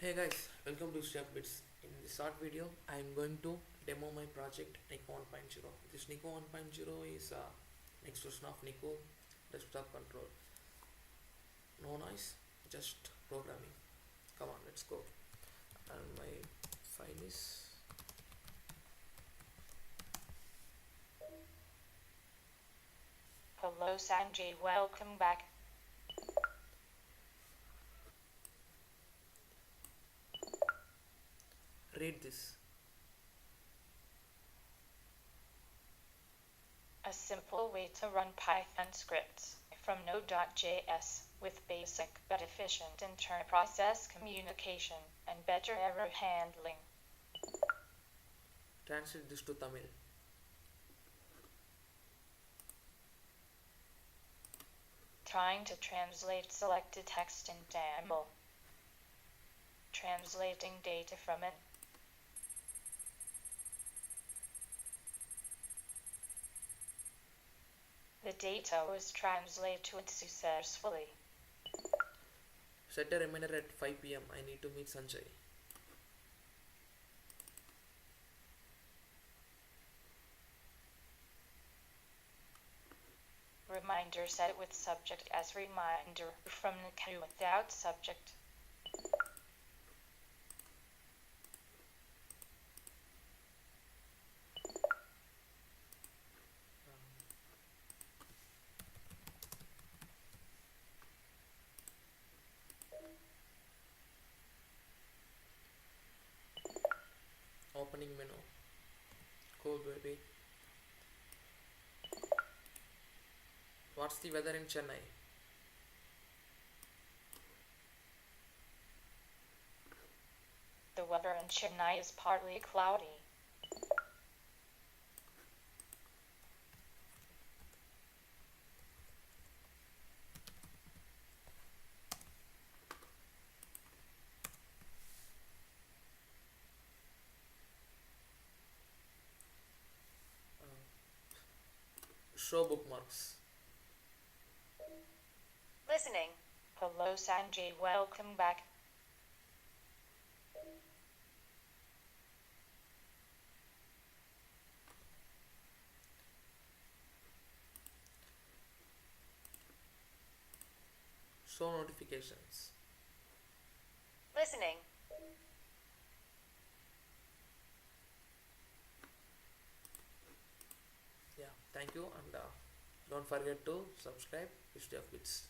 Hey guys, welcome to Step Bits. In this short video, I am going to demo my project Niku 1.0. This Niku 1.0 is an extension of Niku desktop control. No noise, just programming. Come on, let's go. And my file is Hello Sanjay, welcome back. read this. A simple way to run Python scripts from Node.js with basic but efficient inter-process communication and better error handling. Translate this to Tamil. Trying to translate selected text in Tamil. Translating data from it. The data was translated successfully. Set a reminder at 5 pm. I need to meet Sanjay. Reminder set with subject as reminder from Nikku without subject. Opening menu. Cool baby. What's the weather in Chennai? The weather in Chennai is partly cloudy. Show bookmarks. Listening. Hello Sanjay, welcome back. Show notifications. Listening. Yeah, thank you, and don't forget to subscribe. History of Bits.